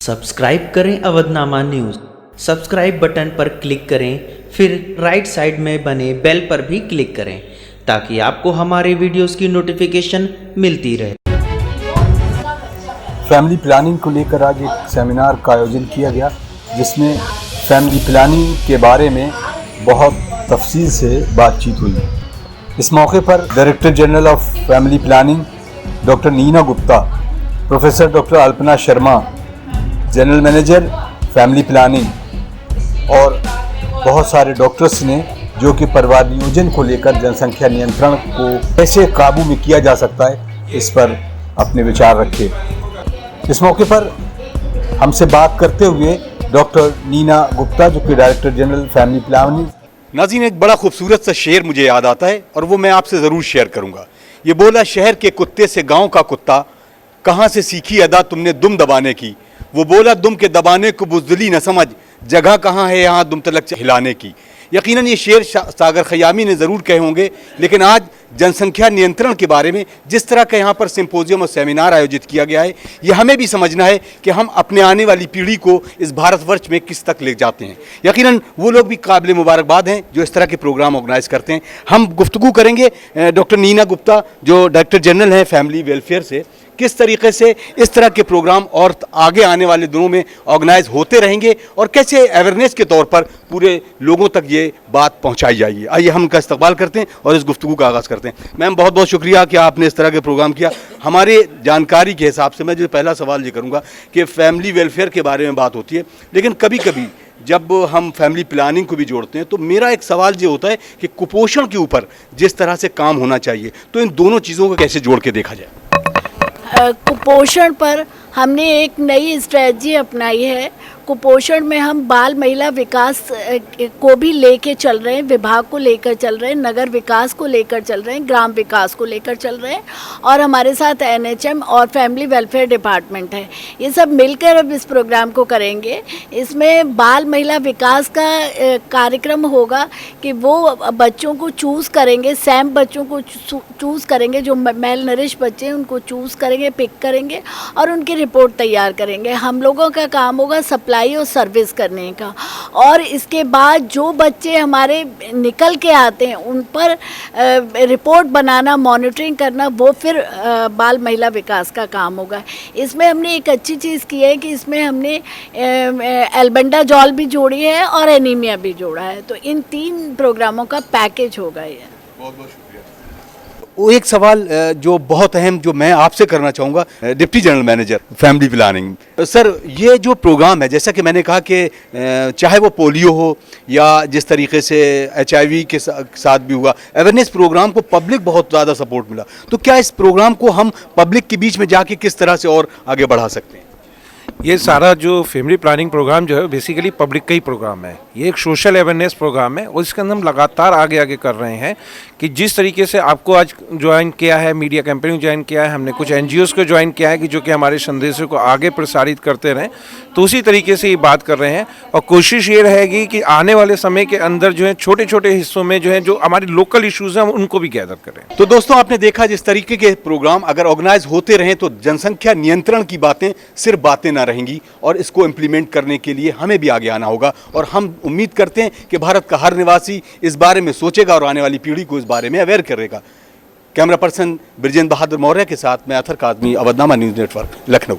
Subscribe करें Avadhnama news. Subscribe button पर click करें, फिर राइट साइड में बने बेल पर भी क्लिक करें ताकि आपको हमारे वीडियोस की नोटिफिकेशन मिलती रहे। फैमिली प्लानिंग को लेकर आज एक सेमिनार का आयोजन किया गया, जिसमें फैमिली प्लानिंग के बारे में बहुत तफसील से बातचीत हुई। इस मौके पर director general of family planning doctor Neena Gupta, professor doctor Alpana Sharma, general manager family planning और बहुत सारे डॉक्टर्स ने, जो कि परिवार नियोजन को लेकर जनसंख्या नियंत्रण को कैसे काबू में किया जा सकता है, इस पर अपने विचार रखे। इस मौके पर हमसे बात करते हुए डॉक्टर नीना गुप्ता, जो कि डायरेक्टर जनरल फैमिली प्लानिंग। नाज़रीन, एक बड़ा खूबसूरत सा शेर मुझे याद आता है और वो मैं आपसे ज़रूर शेयर करूँगा। ये बोला, शहर के कुत्ते से गाँव का कुत्ता, कहाँ से सीखी अदा तुमने दुम दबाने की। वो बोला, दुम के दबाने को बुज़दिली न समझ, जगह कहाँ है यहाँ दुम तलक हिलाने की। यकीनन ये शेर सागर खयामी ने ज़रूर कहे होंगे, लेकिन आज जनसंख्या नियंत्रण के बारे में जिस तरह का यहाँ पर सिंपोजियम और सेमिनार आयोजित किया गया है, ये हमें भी समझना है कि हम अपने आने वाली पीढ़ी को इस भारतवर्ष में किस तक ले जाते हैं। यकीनन वो लोग भी काबिल मुबारकबाद हैं जो इस तरह के प्रोग्राम ऑर्गेनाइज करते हैं। हम गुफ्तगू करेंगे डॉक्टर नीना गुप्ता, जो डायरेक्टर जनरल हैं फैमिली वेलफेयर से, किस तरीके से इस तरह के प्रोग्राम और आगे आने वाले दिनों में ऑर्गेनाइज होते रहेंगे और कैसे अवेयरनेस के तौर पर पूरे लोगों तक ये बात पहुंचाई जाएगी। आइए हम उनका इस्तकबाल करते हैं और इस गुफ्तगू का आगाज़ करते हैं। मैम, बहुत बहुत शुक्रिया कि आपने इस तरह के प्रोग्राम किया। हमारे जानकारी के हिसाब से मैं जो पहला सवाल ये करूँगा कि फैमिली वेलफेयर के बारे में बात होती है, लेकिन कभी कभी जब हम फैमिली प्लानिंग को भी जोड़ते हैं तो मेरा एक सवाल ये होता है कि कुपोषण के ऊपर जिस तरह से काम होना चाहिए, तो इन दोनों चीज़ों को कैसे जोड़ के देखा जाए। कुपोषण पर हमने एक नई स्ट्रेटजी अपनाई है। कुपोषण में हम बाल महिला विकास को भी लेके चल रहे हैं, विभाग को लेकर चल रहे हैं, नगर विकास को लेकर चल रहे हैं, ग्राम विकास को लेकर चल रहे हैं, और हमारे साथ एनएचएम और फैमिली वेलफेयर डिपार्टमेंट है। ये सब मिलकर अब इस प्रोग्राम को करेंगे। इसमें बाल महिला विकास का कार्यक्रम होगा कि वो बच्चों को चूज़ करेंगे, सैम बच्चों को चूज़ करेंगे, जो मेल नरिश बच्चे हैं उनको चूज़ करेंगे, पिक करेंगे और उनकी रिपोर्ट तैयार करेंगे। हम लोगों का काम होगा सप्लाई और सर्विस करने का, और इसके बाद जो बच्चे हमारे निकल के आते हैं उन पर रिपोर्ट बनाना, मॉनिटरिंग करना, वो फिर बाल महिला विकास का काम होगा। इसमें हमने एक अच्छी चीज़ की है कि इसमें हमने एल्बेंडाजॉल भी जोड़ी है और एनीमिया भी जोड़ा है, तो इन 3 प्रोग्रामों का पैकेज होगा ये। बहुत बहुत शुक्रिया। वो एक सवाल जो बहुत अहम, जो मैं आपसे करना चाहूँगा, deputy general manager family planning sir, ये जो प्रोग्राम है, जैसा कि मैंने कहा कि चाहे वो पोलियो हो या जिस तरीके से HIV के साथ भी हुआ, अवेयरनेस प्रोग्राम को पब्लिक बहुत ज़्यादा सपोर्ट मिला, तो क्या इस प्रोग्राम को हम पब्लिक के बीच में जाके किस तरह से और आगे बढ़ा सकते हैं? ये सारा जो फैमिली प्लानिंग प्रोग्राम जो है बेसिकली पब्लिक का ही प्रोग्राम है। ये एक सोशल अवेयरनेस प्रोग्राम है और इसके अंदर हम लगातार आगे कर रहे हैं कि जिस तरीके से आपको आज ज्वाइन किया है, मीडिया कैंपेनिंग ज्वाइन किया है, हमने कुछ NGOs को ज्वाइन किया है कि जो कि हमारे संदेशों को आगे प्रसारित करते रहें, तो उसी तरीके से ये बात कर रहे हैं। और कोशिश ये रहेगी कि आने वाले समय के अंदर जो है छोटे छोटे हिस्सों में जो है जो हमारे लोकल इशूज़ हैं हम उनको भी गैदर करें। तो दोस्तों, आपने देखा जिस तरीके के प्रोग्राम अगर ऑर्गेनाइज होते रहें तो जनसंख्या नियंत्रण की बातें सिर्फ बातें ना रहेंगी, और इसको इम्प्लीमेंट करने के लिए हमें भी आगे आना होगा। और हम उम्मीद करते हैं कि भारत का हर निवासी इस बारे में सोचेगा और आने वाली पीढ़ी को इस बारे में अवेयर करेगा। कैमरा पर्सन ब्रिजेंद्र बहादुर मौर्य के साथ मैं अतर काज़मी, अवधनामा न्यूज़ नेटवर्क, लखनऊ।